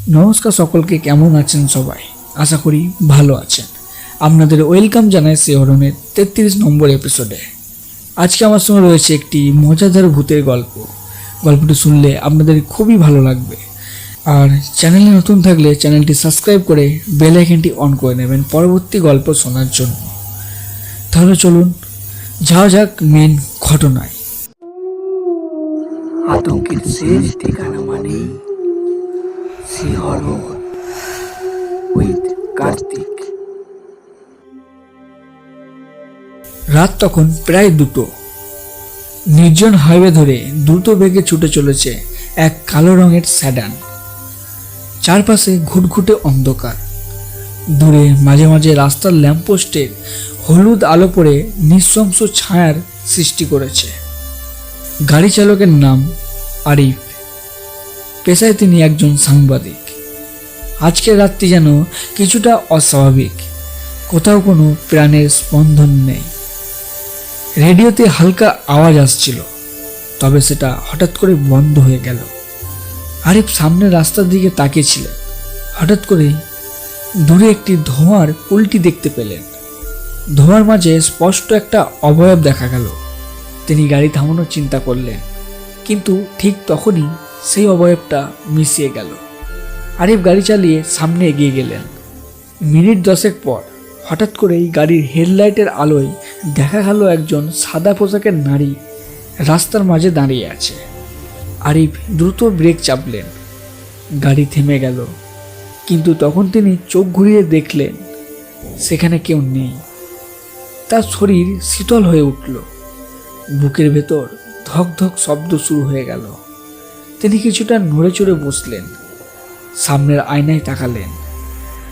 নমস্কার সকলকে, কেমন আছেন সবাই? আশা করি ভালো আছেন। আপনাদের ওয়েলকাম জানাই শিহরণের 33 নম্বর এপিসোডে। আজকে আমার সঙ্গে রয়েছে একটি মজাদার ভূতের গল্প। গল্পটি শুনলে আপনাদের খুবই ভালো লাগবে। আর চ্যানেলে নতুন থাকলে চ্যানেলটি সাবস্ক্রাইব করে বেল আইকনটি অন করে নেবেন পরবর্তী গল্প শোনার জন্য। তাহলে চলুন যাওয়া যাক মেন ঘটনায়। আতঙ্কের শেষ ঠিকানা মানেই শিহরণ উইথ কার্তিক। রাত তখন প্রায় 2টো। নির্জন হাইওয়ে ধরে দ্রুত বেগে ছুটে চলেছে এক কালো রঙের স্যাডান। চারপাশে ঘুটঘুটে অন্ধকার। দূরে মাঝে মাঝে রাস্তার ল্যাম্পপোস্টের হলুদ আলো পড়ে নৃশংস ছায়ার সৃষ্টি করেছে। গাড়ি চালকের নাম আরিফ। পেশায় তিনি একজন সাংবাদিক। আজকের রাতটি যেন কিছুটা অস্বাভাবিক। কোথাও কোনো প্রাণের স্পন্দন নেই। রেডিওতে হালকা আওয়াজ আসছিল, তবে সেটা হঠাৎ করে বন্ধ হয়ে গেল। আরিফ সামনের রাস্তার দিকে তাকিয়েছিলেন। হঠাৎ করে দূরে একটি ধোঁয়ার উল্টি দেখতে পেলেন। ধোঁয়ার মাঝে স্পষ্ট একটা অবয়ব দেখা গেল। তিনি গাড়ি থামানোর চিন্তা করলেন, কিন্তু ঠিক তখনই সেই অবয়বটা মিশিয়ে গেল। আরিফ গাড়ি চালিয়ে সামনে এগিয়ে গেলেন। মিনিট 10 পর হঠাৎ করেই গাড়ির হেডলাইটের আলোয় দেখা গেল একজন সাদা পোশাকের নারী রাস্তার মাঝে দাঁড়িয়ে আছে। আরিফ দ্রুত ব্রেক চাপলেন। গাড়ি থেমে গেল, কিন্তু তখন তিনি চোখ ঘুরিয়ে দেখলেন সেখানে কেউ নেই। তার শরীর শীতল হয়ে উঠল। বুকের ভেতর ধক ধক শব্দ শুরু হয়ে গেল। তিনি কিছুটা নড়ে চড়ে বসলেন। সামনের আয়নায় তাকালেন।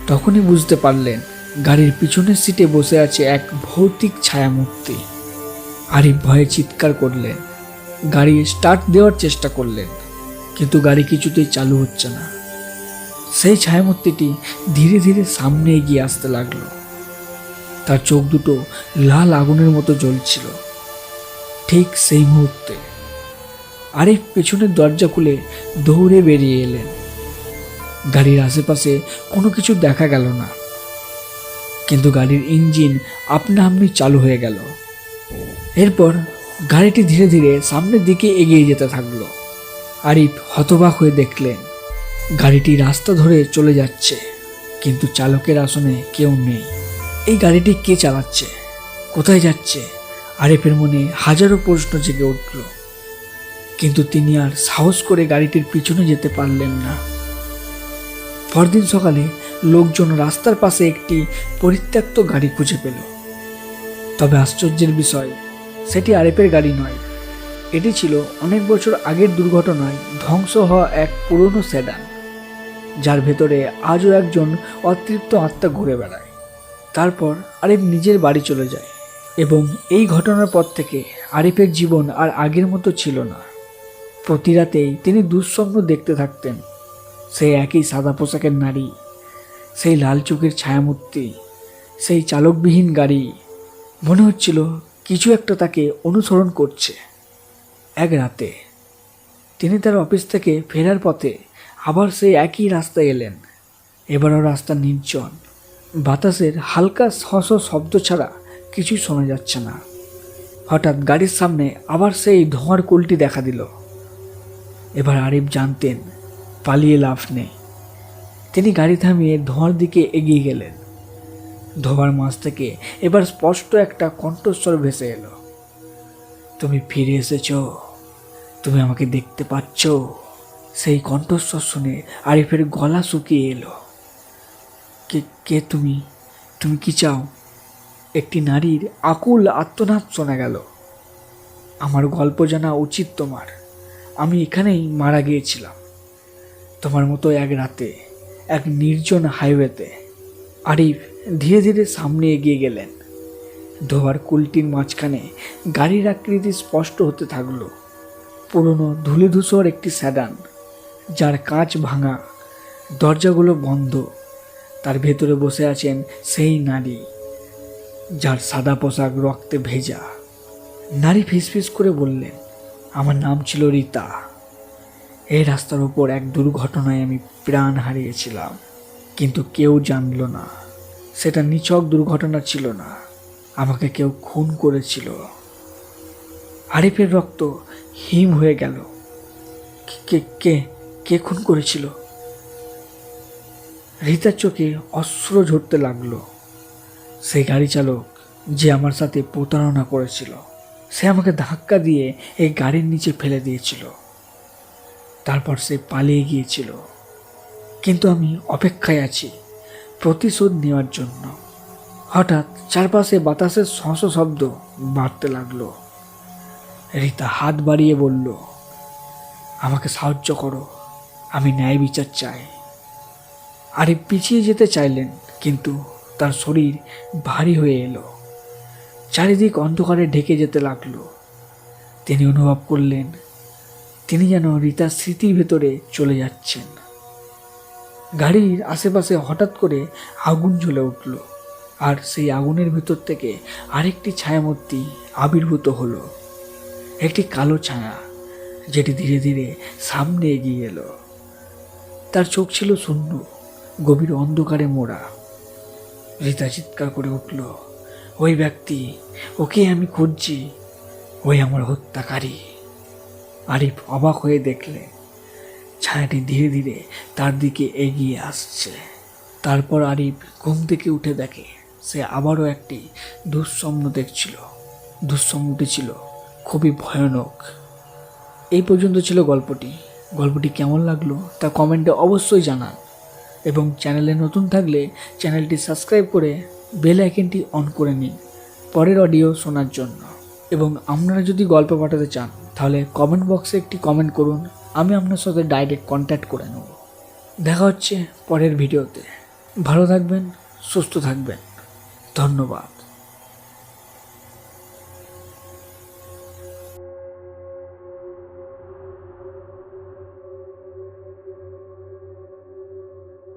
তখনই বুঝতে পারলেন গাড়ির পিছনের সিটে বসে আছে এক ভৌতিক ছায়ামূর্তি। আরিফ ভয়ে চিৎকার করলেন। গাড়ি স্টার্ট দেওয়ার চেষ্টা করলেন, কিন্তু গাড়ি কিছুতেই চালু হচ্ছে না। সেই ছায়ামূর্তিটি ধীরে ধীরে সামনে এগিয়ে আসতে লাগলো। তার চোখ দুটো লাল আগুনের মতো জ্বলছিল। ঠিক সেই মুহূর্তে আরিফ পেছনের দরজা খুলে দৌড়ে বেরিয়ে এলেন। গাড়ির আশেপাশে কোনো কিছু দেখা গেল না, কিন্তু গাড়ির ইঞ্জিন আপনা আপনি চালু হয়ে গেল। এরপর গাড়িটি ধীরে ধীরে সামনের দিকে এগিয়ে যেতে থাকলো। আরিফ হতবাক হয়ে দেখলেন গাড়িটি রাস্তা ধরে চলে যাচ্ছে, কিন্তু চালকের আসনে কেউ নেই। এই গাড়িটি কে চালাচ্ছে? কোথায় যাচ্ছে? আরিফের মনে হাজারো প্রশ্ন জেগে উঠল, কিন্তু তিনি আর সাহস করে গাড়িটির পিছনে যেতে পারলেন না। পরদিন সকালে লোকজন রাস্তার পাশে একটি পরিত্যক্ত গাড়ি খুঁজে পেল। তবে আশ্চর্যের বিষয়, সেটি আরিফের গাড়ি নয়। এটি ছিল অনেক বছর আগের দুর্ঘটনায় ধ্বংস হওয়া এক পুরনো সেডান, যার ভেতরে আজও একজন অতৃপ্ত আত্মা ঘুরে বেড়ায়। তারপর আরিফ নিজের বাড়ি চলে যায়, এবং এই ঘটনার পর থেকে আরিফের জীবন আর আগের মতো ছিল না। প্রতি রাতেই তিনি দুঃস্বপ্ন দেখতে থাকতেন। সেই একই সাদা পোশাকের নারী, সেই লাল চোখের ছায়ামূর্তি, সেই চালকবিহীন গাড়ি। মনে হচ্ছিল কিছু একটা তাকে অনুসরণ করছে। এক রাতে তিনি তার অফিস থেকে ফেরার পথে আবার সেই একই রাস্তায় এলেন। এবারও রাস্তা নির্জন। বাতাসের হালকা শশ শব্দ ছাড়া কিছুই শোনা যাচ্ছে না। হঠাৎ গাড়ির সামনে আবার সেই ধোঁয়ার কুলটি দেখা দিল। এবার আরিফ জানতেন পালিয়ে লাভ নেই। তিনি গাড়ি থামিয়ে ধোঁয়ার দিকে এগিয়ে গেলেন। ধোঁয়ার মাঝ থেকে এবার স্পষ্ট একটা কণ্ঠস্বর ভেসে এলো, তুমি ফিরে এসেছ, তুমি আমাকে দেখতে পাচ্ছ। সেই কণ্ঠস্বর শুনে আরিফের গলা শুকিয়ে এলো। কে কে তুমি? তুমি কি চাও? একটি নারীর আকুল আর্তনাদ শোনা গেল। আমার গল্প জানা উচিত তোমার। আমি এখানেই মারা গিয়েছিলাম, তোমার মতো এক রাতে, এক নির্জন হাইওয়েতে। আরিফ ধীরে ধীরে সামনে এগিয়ে গেলেন। ধোয়ার কুলটির মাঝখানে গাড়ির আকৃতি স্পষ্ট হতে থাকলো। পুরনো ধূলিধূসর একটি স্যাডান, যার কাঁচ ভাঙা, দরজাগুলো বন্ধ। তার ভেতরে বসে আছেন সেই নারী, যার সাদা পোশাক রক্তে ভেজা। নারী ফিসফিস করে বললেন, আমার নাম ছিল রীতা। এই রাস্তার ওপর এক দুর্ঘটনায় আমি প্রাণ হারিয়েছিলাম, কিন্তু কেউ জানলো না সেটা নিছক দুর্ঘটনা ছিল না, আমাকে কেউ খুন করেছিল। আরিফের রক্ত হিম হয়ে গেল। কে কে কে খুন করেছিল? রিতার চোখে অশ্রু ঝরতে লাগলো। সেই গাড়ি চালক যে আমার সাথে প্রতারণা করেছিল, সে আমাকে ধাক্কা দিয়ে এই গাড়ির নিচে ফেলে দিয়েছিল। তারপর সে পালিয়ে গিয়েছিল, কিন্তু আমি অপেক্ষায় আছি প্রতিশোধ নেওয়ার জন্য। হঠাৎ চারপাশে বাতাসের শশ শব্দ বাড়তে লাগলো। রিতা হাত বাড়িয়ে বলল, আমাকে সাহায্য করো, আমি ন্যায় বিচার চাই। আরিফ পিছিয়ে যেতে চাইলেন, কিন্তু তার শরীর ভারী হয়ে এলো। চারিদিক অন্ধকারে ঢেকে যেতে লাগলো। তিনি অনুভব করলেন তিনি যেন রিতার স্মৃতির ভেতরে চলে যাচ্ছেন। গাড়ির আশেপাশে হঠাৎ করে আগুন জ্বলে উঠল, আর সেই আগুনের ভেতর থেকে আরেকটি ছায়ামূর্তি আবির্ভূত হলো। একটি কালো ছায়া, যেটি ধীরে ধীরে সামনে এগিয়ে এলো। তার চোখ ছিল শূন্য, গভীর অন্ধকারে মোড়া। রিতা চিৎকার করে উঠল, ওই ব্যক্তি, ওকে আমি খুঁজছি, ওই আমার হত্যাকারী। আরিফ অবাক হয়ে দেখলে ছায়াটি ধীরে ধীরে তার দিকে এগিয়ে আসছে। তারপর আরিফ ঘুম থেকে উঠে দেখে সে আবারও একটি দুঃস্বপ্ন দেখছিল। দুঃস্বপ্নটি ছিল খুবই ভয়ানক। এই পর্যন্ত ছিল গল্পটি কেমন লাগলো তা কমেন্টে অবশ্যই জানান, এবং চ্যানেলে নতুন থাকলে চ্যানেলটি সাবস্ক্রাইব করে বেল আইকনটি অন করে নিন পরের অডিও শোনার জন্য। এবং আপনারা যদি গল্প পাঠাতে চান তাহলে কমেন্ট বক্সে একটি কমেন্ট করুন, আমি আপনার সাথে ডাইরেক্ট কন্ট্যাক্ট করে নেব। দেখা হচ্ছে পরের ভিডিওতে। ভালো থাকবেন, সুস্থ থাকবেন। ধন্যবাদ।